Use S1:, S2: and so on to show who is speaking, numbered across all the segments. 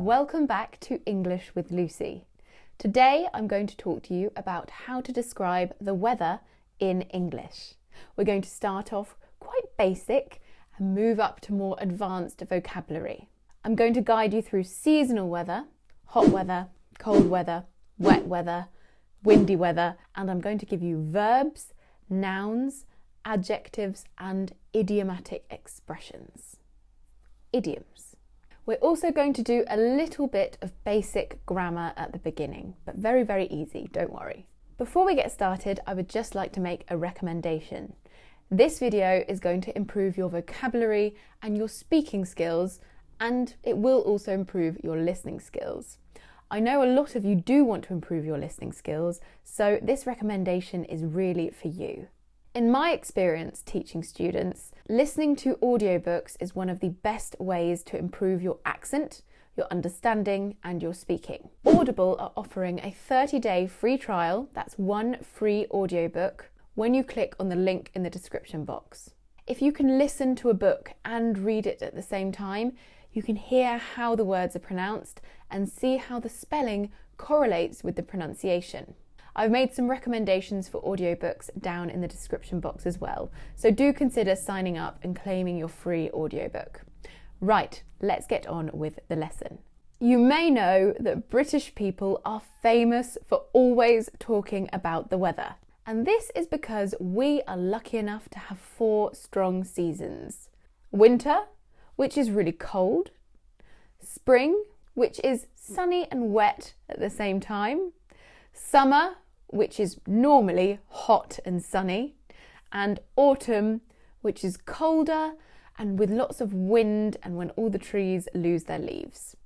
S1: welcome back to English with Lucy. Today I'm going to talk to you about how to describe the weather in English. We're going to start off quite basic and move up to more advanced vocabulary. I'm going to guide you through seasonal weather, hot weather, cold weather, wet weather, windy weather, and I'm going to give you verbs, nouns, adjectives and idiomatic expressions. Idioms. We're also going to do a little bit of basic grammar at the beginning, but very, very easy, don't worry. Before we get started, I would just like to make a recommendation. This video is going to improve your vocabulary and your speaking skills, and it will also improve your listening skills. I know a lot of you do want to improve your listening skills, so this recommendation is really for you. In my experience teaching students, listening to audiobooks is one of the best ways to improve your accent, your understanding and your speaking. Audible are offering a 30-day free trial, that's one free audiobook, when you click on the link in the description box. If you can listen to a book and read it at the same time, you can hear how the words are pronounced and see how the spelling correlates with the pronunciation. I've made some recommendations for audiobooks down in the description box as well, so do consider signing up and claiming your free audiobook. Right, let's get on with the lesson. You may know that British people are famous for always talking about the weather, and this is because we are lucky enough to have 4 strong seasons. Winter, which is really cold. Spring, which is sunny and wet at the same time. Summer, which is normally hot and sunny, and autumn, which is colder and with lots of wind and when all the trees lose their leaves.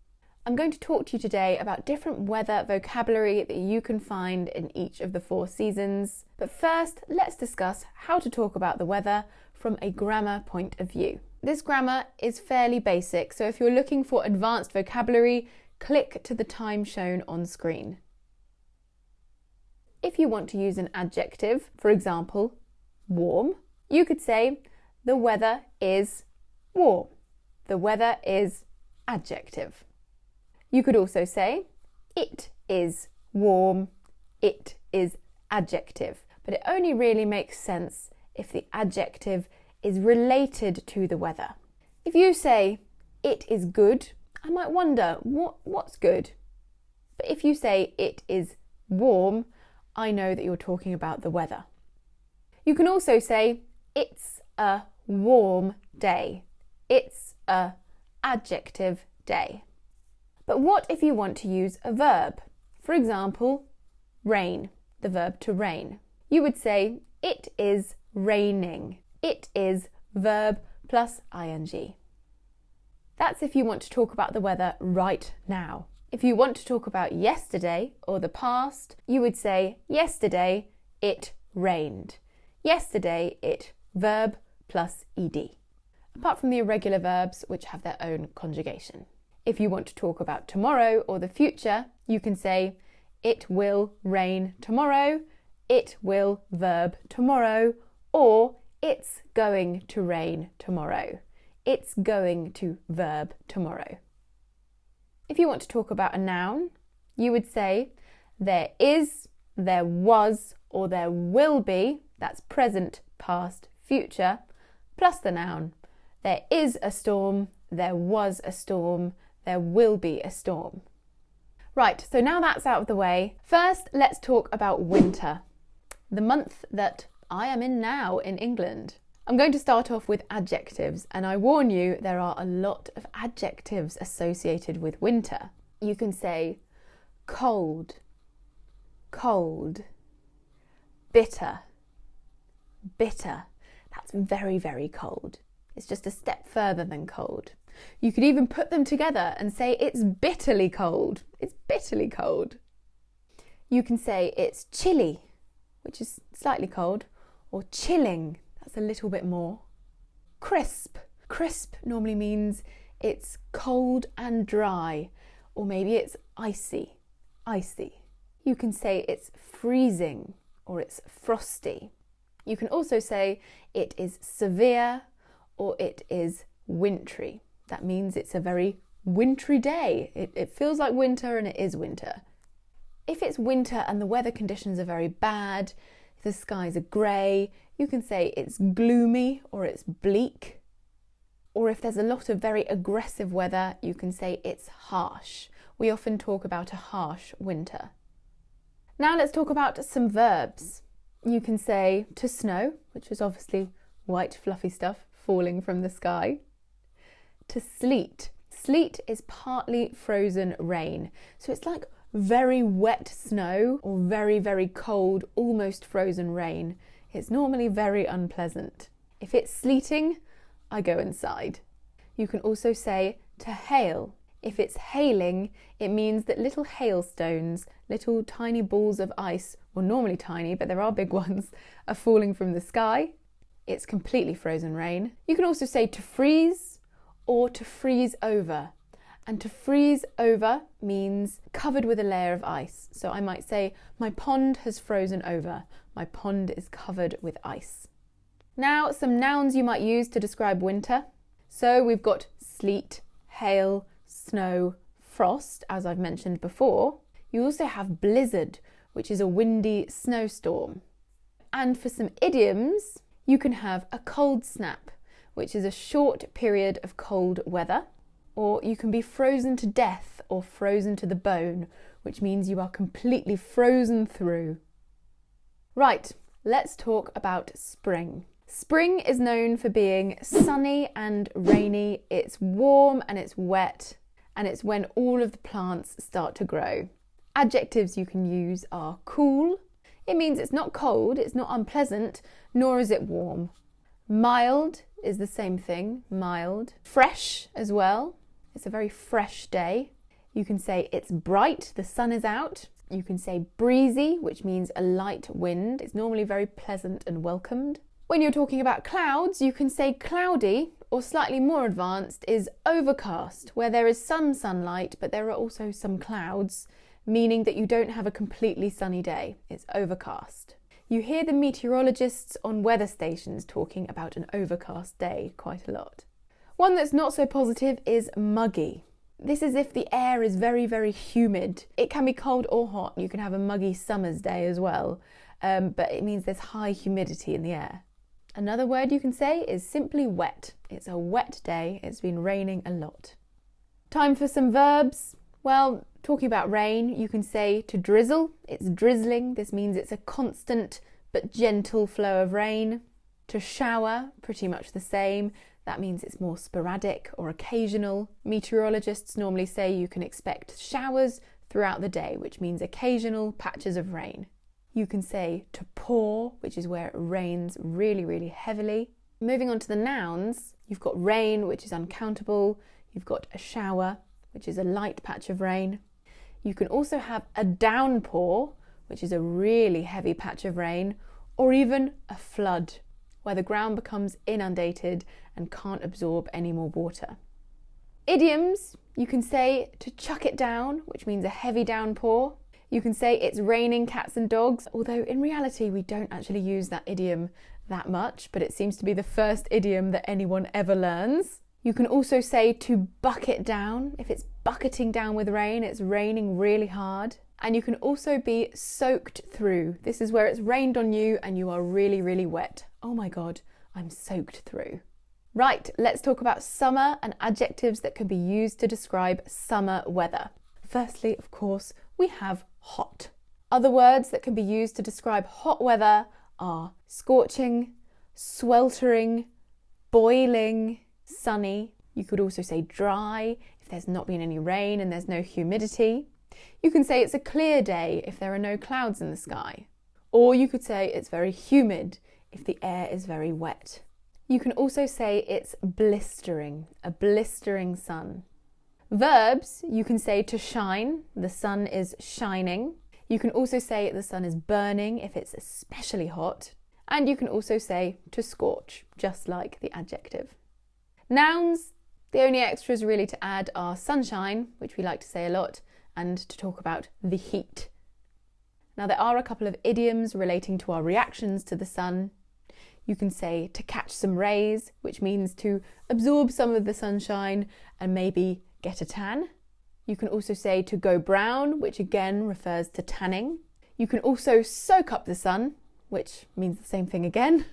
S1: I'm going to talk to you today about different weather vocabulary that you can find in each of the 4 seasons. But first, let's discuss how to talk about the weather from a grammar point of view. This grammar is fairly basic, so if you're looking for advanced vocabulary, click to the time shown on screen. If you want to use an adjective, for example, warm, you could say, the weather is warm. The weather is adjective. You could also say, it is warm. It is adjective. But it only really makes sense if the adjective is related to the weather. If you say, it is good, I might wonder, what's good? But if you say, it is warm, I know that you're talking about the weather. You can also say, it's a warm day. It's a adjective day. But what if you want to use a verb? For example, rain, the verb to rain. You would say, it is raining. It is verb plus ing. That's if you want to talk about the weather right now. If you want to talk about yesterday or the past, you would say, yesterday it rained. Yesterday it verb plus ed. Apart from the irregular verbs which have their own conjugation. If you want to talk about tomorrow or the future, you can say, it will rain tomorrow, it will verb tomorrow, or it's going to rain tomorrow. It's going to verb tomorrow. If you want to talk about a noun, you would say there is, there was, or there will be, that's present, past, future, plus the noun. There is a storm, there was a storm, there will be a storm. Right, so now that's out of the way, first let's talk about winter, the month that I am in now in England. I'm going to start off with adjectives, and I warn you there are a lot of adjectives associated with winter. You can say cold, cold, bitter, bitter. That's very, very cold. It's just a step further than cold. You could even put them together and say it's bitterly cold. It's bitterly cold. You can say it's chilly, which is slightly cold, or chilling. That's a little bit more. Crisp. Crisp normally means it's cold and dry, or maybe it's icy. Icy. You can say it's freezing or it's frosty. You can also say it is severe or it is wintry. That means it's a very wintry day. It feels like winter and it is winter. If it's winter and the weather conditions are very bad, if the skies are grey, you can say it's gloomy or it's bleak. Or if there's a lot of very aggressive weather, you can say it's harsh. We often talk about a harsh winter. Now let's talk about some verbs. You can say to snow, which is obviously white fluffy stuff falling from the sky. To sleet. Sleet is partly frozen rain. So it's like very wet snow or very, very cold, almost frozen rain. It's normally very unpleasant. If it's sleeting, I go inside. You can also say to hail. If it's hailing, it means that little hailstones, little tiny balls of ice, or normally tiny, but there are big ones, are falling from the sky. It's completely frozen rain. You can also say to freeze or to freeze over. And to freeze over means covered with a layer of ice. So I might say, my pond has frozen over. My pond is covered with ice. Now, some nouns you might use to describe winter. So we've got sleet, hail, snow, frost, as I've mentioned before. You also have blizzard, which is a windy snowstorm. And for some idioms, you can have a cold snap, which is a short period of cold weather. Or you can be frozen to death or frozen to the bone, which means you are completely frozen through. Right, let's talk about spring. Spring is known for being sunny and rainy. It's warm and it's wet, and it's when all of the plants start to grow. Adjectives you can use are cool. It means it's not cold, it's not unpleasant, nor is it warm. Mild is the same thing, mild. Fresh as well. It's a very fresh day. You can say it's bright, the sun is out. You can say breezy, which means a light wind. It's normally very pleasant and welcomed. When you're talking about clouds, you can say cloudy, or slightly more advanced is overcast, where there is some sunlight, but there are also some clouds, meaning that you don't have a completely sunny day. It's overcast. You hear the meteorologists on weather stations talking about an overcast day quite a lot. One that's not so positive is muggy. This is if the air is very, very humid. It can be cold or hot. You can have a muggy summer's day as well, but it means there's high humidity in the air. Another word you can say is simply wet. It's a wet day. It's been raining a lot. Time for some verbs. Well, talking about rain, you can say to drizzle. It's drizzling. This means it's a constant but gentle flow of rain. To shower, pretty much the same. That means it's more sporadic or occasional. Meteorologists normally say you can expect showers throughout the day, which means occasional patches of rain. You can say to pour, which is where it rains really, really heavily. Moving on to the nouns, you've got rain, which is uncountable. You've got a shower, which is a light patch of rain. You can also have a downpour, which is a really heavy patch of rain, or even a flood, where the ground becomes inundated and can't absorb any more water. Idioms, you can say to chuck it down, which means a heavy downpour. You can say it's raining cats and dogs, although in reality we don't actually use that idiom that much, but it seems to be the first idiom that anyone ever learns. You can also say to bucket down. If it's bucketing down with rain, it's raining really hard. And you can also be soaked through. This is where it's rained on you and you are really, really wet. Oh my God, I'm soaked through. Right, let's talk about summer and adjectives that can be used to describe summer weather. Firstly, of course, we have hot. Other words that can be used to describe hot weather are scorching, sweltering, boiling, sunny. You could also say dry if there's not been any rain and there's no humidity. You can say it's a clear day if there are no clouds in the sky. Or you could say it's very humid if the air is very wet. You can also say it's blistering, a blistering sun. Verbs, you can say to shine, the sun is shining. You can also say the sun is burning if it's especially hot. And you can also say to scorch, just like the adjective. Nouns, the only extras really to add are sunshine, which we like to say a lot, and to talk about the heat. Now there are a couple of idioms relating to our reactions to the sun. You can say to catch some rays, which means to absorb some of the sunshine and maybe get a tan. You can also say to go brown, which again refers to tanning. You can also soak up the sun, which means the same thing again.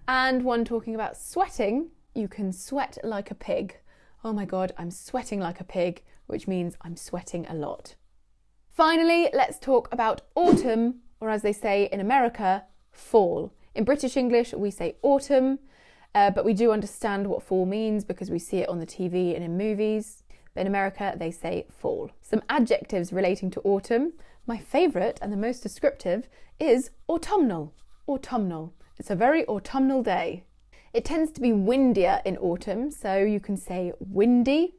S1: And one talking about sweating, you can sweat like a pig. Oh my God, I'm sweating like a pig, which means I'm sweating a lot. Finally, let's talk about autumn, or as they say in America, fall. In British English, we say autumn, but we do understand what fall means because we see it on the TV and in movies. But in America, they say fall. Some adjectives relating to autumn. My favourite and the most descriptive is autumnal. Autumnal. It's a very autumnal day. It tends to be windier in autumn, so you can say windy.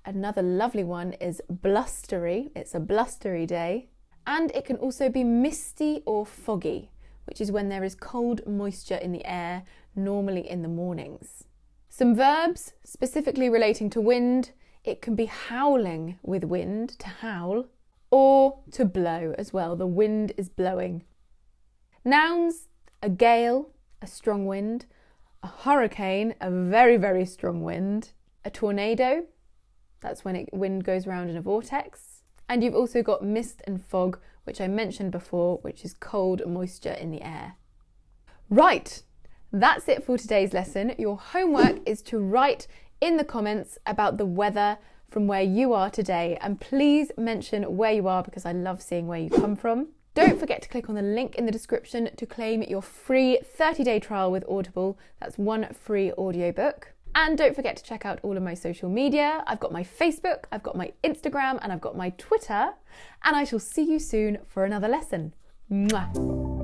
S1: Another lovely one is blustery. It's a blustery day. And it can also be misty or foggy, which is when there is cold moisture in the air, normally in the mornings. Some verbs specifically relating to wind. It can be howling with wind, to howl, or to blow as well. The wind is blowing. Nouns, a gale, a strong wind, a hurricane, a very, very strong wind, a tornado, that's when wind goes around in a vortex. And you've also got mist and fog, which I mentioned before, which is cold moisture in the air. Right, that's it for today's lesson. Your homework is to write in the comments about the weather from where you are today, and please mention where you are because I love seeing where you come from. Don't forget to click on the link in the description to claim your free 30-day trial with Audible. That's one free audiobook. And don't forget to check out all of my social media. I've got my Facebook, I've got my Instagram, and I've got my Twitter. And I shall see you soon for another lesson. Mwah.